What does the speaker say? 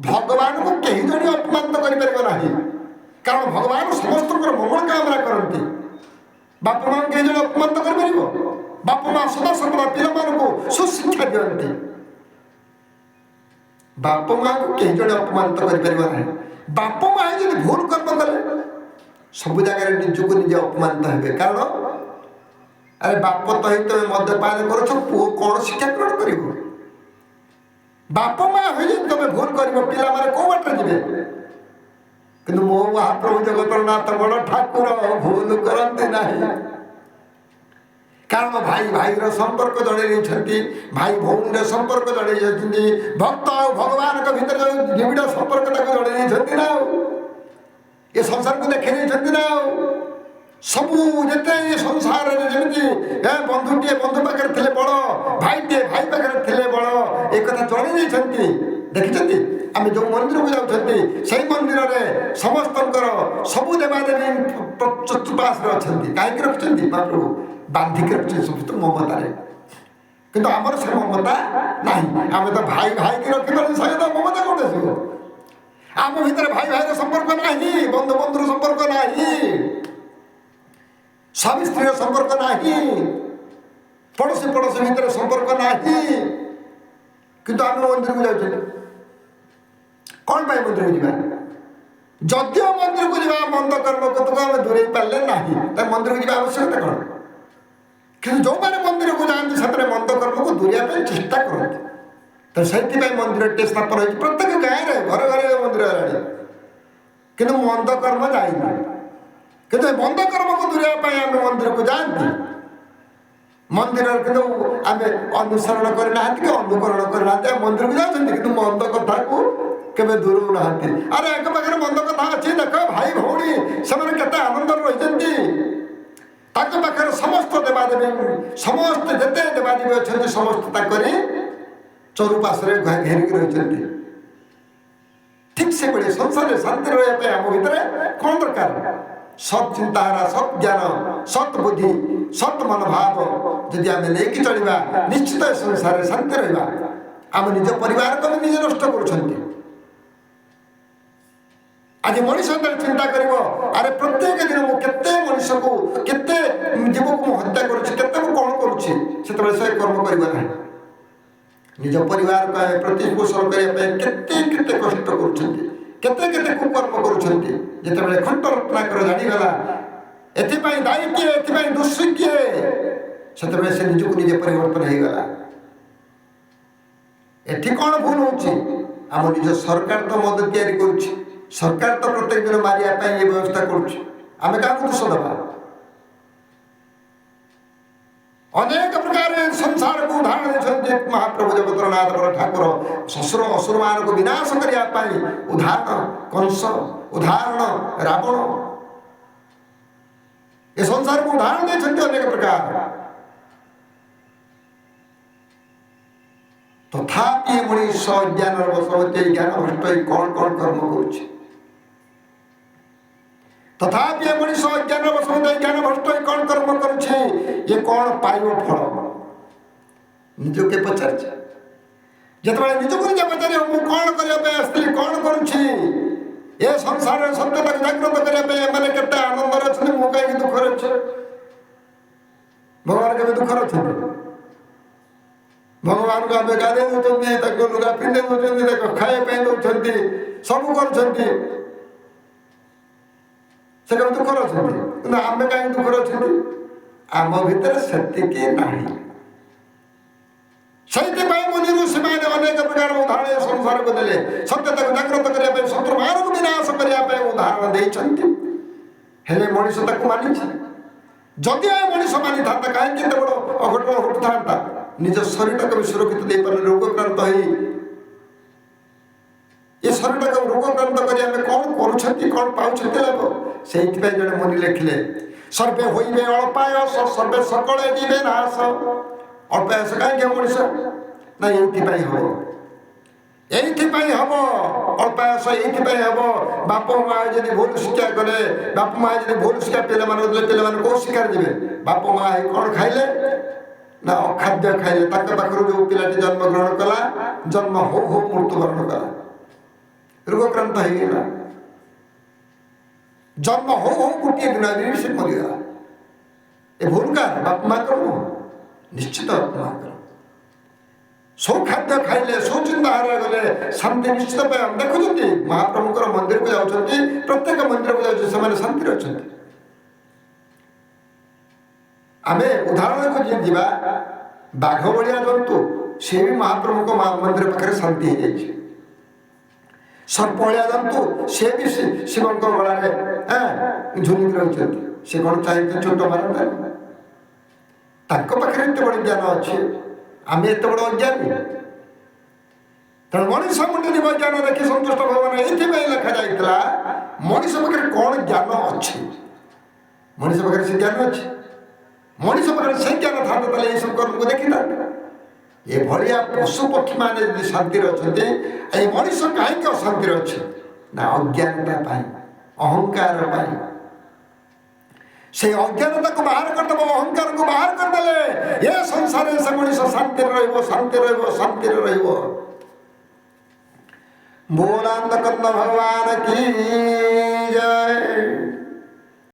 भगवान को कहीं जड़े अपमान कर कारण भगवान समस्त मंगल कामना करती बापा माँ कहीं जड़े अपमान कर बापा माँ सदा सर्वदा पिला सुशिक्षा दिखती बापा माँ को कहीं जड़े अपमान कर बापा माँ जो भूल कर्म कले सब जगह निजक निजे अपमानित हे कारण अरे बाप तो ही तुम मद्यपान कर पुओ कौन शिक्षा ग्रहण कर बाप माँ हो तुम भूल कर पिला माने कौ बाटर जी कि मो महाप्रभु जगतर नाथ बड़ ठाकुर भूल करते ना कारण भाई भाई संपर्क जड़े भाई भौणी संपर्क जड़े भक्त और भगवान के भीतर निबिड़ संपर्क जड़े ना ये संसार को देखे ना सबू जिते संसार जमी बंधुटे बंधु पाखे थे बड़ भाईटे भाई पाखे थे बड़ एक जड़े देखी आम जो मंदिर को जाऊँ से मंदिर में समस्त सबू देवादेवी चतुर्पाश अच्छा कहीं रखिंट महाप्रभु बांधिक रखिए समस्त ममतार किंतु आमर से ममता ना आम तो भाई भाई की रखिपार से तो ममता कौन आस आम भर भाई भाई संपर्क ना बंधु बंधुर संपर्क ना स्वामी स्त्री संपर्क ना पड़ोशी पड़ोशी भर संपर्क ना किंतु आम मंदिर को जाऊँ कौन पाई मंदिर को जा जदिव मंदिर को जा मंद कर्म को आम दूरे पारे ना मंदिर को जा आवश्यकता कौन कि जो मैंने मंदिर को जाती से मंद कर्म को दूरिया चेष्टा करते तो से मंदिर स्थापन हो प्रत्येक गाँव में घर घर मंदिर है कि मंद कर्म जाइए कि मंद कर्म को दूरिया आम मंदिर को जाती मंदिर कि आम अनुसरण करना कि अनुकरण करना मंदिर को जाते कि मंद कथा को केवे दूर ना अरे एक पाखे मंद कथा अच्छी देख भाई भौणी से आनंद रही पाखे समस्त देवादेवी समस्त जिते देवादेवी अच्छा समस्त चौपाशे घेरिक रही ठीक से बड़े संसार शांति रही आम भर कौन दरकार सत चिंताधारा सत ज्ञान सत बुद्धि सत मनोभाव जदि आम लेकिन चलवा निश्चित संसार शांति रहा आम निज परिवार को भी निजे नष्ट कर आज मनीष चिंता कर अरे प्रत्येक दिन मुझे मनीष को केते जीव को हत्या करुँचे कौन करुँचे से कर्म करना निज परिवार को प्रतिपोषण करने कष्ट करते कुकर्म करते खंड रत्नाकर जाणीगला एपाई दायी किए एपाई दोषी किए से निजक निजे परिवर्तन हो गला एठी कौन भूल होम निज सरकार तो मद या सरकार तो प्रत्येक दिन मारिया ये व्यवस्था करें क्या दोष दबा अनेक प्रकार संसार को उदाहरण देते महाप्रभु जगतर नाथ बड़ ठाकुर ससुर असुर मान को विनाश करने उदाहरण कंस उदाहरण रावण ये संसार को उदाहरण देते अनेक प्रकार तथापि मनीष ज्ञान बसवती ज्ञान भ्रष्ट कौन कौन कर्म कर तथापि मनीष ज्ञान बसवती ज्ञान भ्रष्ट कौन कर्म कर कौन पाइब फल निज के पचार जिते निजक निजे पचारे मु कौन करने कौन करुँची ए संसार सत्यता जागृत करने केते आनंद अच्छे मु कहीं दुखर अच्छे भगवान के दुखर अच्छा भगवान को आम गाधे दौरान लुगा पिंधे दौरान खाया दौरान सब कर दुखर अच्छा आम कहीं दुखर अच्छा आम भर से ना मुनि ऋषि मैंने अनेक प्रकार उदाहरण संसार को देले सत्यता को जागृत करने शत्रु मान को विनाश करने उदाहरण देते मनीष मानी जदि मनीष मानी था कहीं बड़ अघटन घटू था निज शरीर को भी सुरक्षित दे पारे रोगक्रांत ये शरीर को रोगक्रांत कर कौन कौन पाँच लाभ से जड़े मुनि लिखिले सर्वे होइबे अल्पायस सर्वे सकले जीवे नाश अल्पायस कहीं मनीष ना ये हम अल्पायस ये हम बाप माँ जब भूल शिक्षा कले बाप माँ जब भूल शिक्षा पे कौ शिकार जी बाप माँ कौन खाइले ना अखाद्य खाइले पाखर जो पिलाटी जन्म ग्रहण कला जन्म हो मृत्युवरण कला ରୋଗକ୍ରାନ୍ତ ହେଇଗଲା। ଜନ୍ମ ହଉ ହଉ ଗୋଟିଏ ଦିନ ସେ ମରିଗଲା। ଏ ଭୁଲ କାହାର? ବାପା ମାଙ୍କର ନୁହଁ, ନିଶ୍ଚିତ ବାପା ମାଙ୍କର। ସବୁ ଖାଦ୍ୟ ଖାଇଲେ, ସବୁ ଚିନ୍ତାଧାରା ଗଲେ ଶାନ୍ତି ନିଶ୍ଚିତ ପାଇବା। ଦେଖୁଛନ୍ତି ମହାପ୍ରଭୁଙ୍କର ମନ୍ଦିରକୁ ଯାଉଛନ୍ତି, ପ୍ରତ୍ୟେକ ମନ୍ଦିରକୁ ଯାଉଛନ୍ତି, ସେମାନେ ଶାନ୍ତିରେ ଅଛନ୍ତି। ଆମେ ଉଦାହରଣକୁ ଯିବା, ବାଘ ଭଳିଆ ଜନ୍ତୁ ସେ ବି ମହାପ୍ରଭୁଙ୍କ ମନ୍ଦିର ପାଖରେ ଶାନ୍ତି ହେଇଯାଇଛି। ସର୍ପ ଭଳିଆ ଜନ୍ତୁ ସେ ବି ଶିବଙ୍କ ଗଳାରେ ଝୁଲିକି ରହିଛନ୍ତି। ସେ କ'ଣ ଚାହିଁଛନ୍ତି ଛୋଟ ମାରନ୍ତା? ତାଙ୍କ ପାଖରେ ଏତେ ବଡ଼ ଜ୍ଞାନ ଅଛି, ଆମେ ଏତେ ବଡ଼ ଅଜ୍ଞାନୀ। ତେଣୁ ମଣିଷ ମୁଣ୍ଡରେ ଜ୍ଞାନ ଦେଖି ସନ୍ତୁଷ୍ଟ ଭଗବାନ ଏଇଥିପାଇଁ ଲେଖାଯାଇଥିଲା, ମଣିଷ ପାଖରେ କ'ଣ ଜ୍ଞାନ ଅଛି? ମଣିଷ ପାଖରେ ସେ ଜ୍ଞାନ ଅଛି? ମଣିଷ ପାଖରେ ସେ ଜ୍ଞାନ ଥାନ୍ତା ତାହେଲେ ଏଇସବୁ କର୍ମକୁ ଦେଖିଥାନ୍ତେ। ଏଭଳିଆ ପଶୁ ପକ୍ଷୀମାନେ ଯଦି ଶାନ୍ତିରେ ଅଛନ୍ତି, ଏଇ ମଣିଷ କାହିଁକି ଅଶାନ୍ତିରେ ଅଛି? ନା ଅଜ୍ଞାନତା ପାଇଁ, ଅହଙ୍କାର ପାଇଁ। সেই অজ্ঞানতাকে বাহার করদেব, অহংকারকে বাহার করদেলে এ সংসারে সে মনিষ শান্তিরে রহিব, শান্তিরে রহিব, শান্তিরে রহিব। बोलांद कंद भगवान की जय।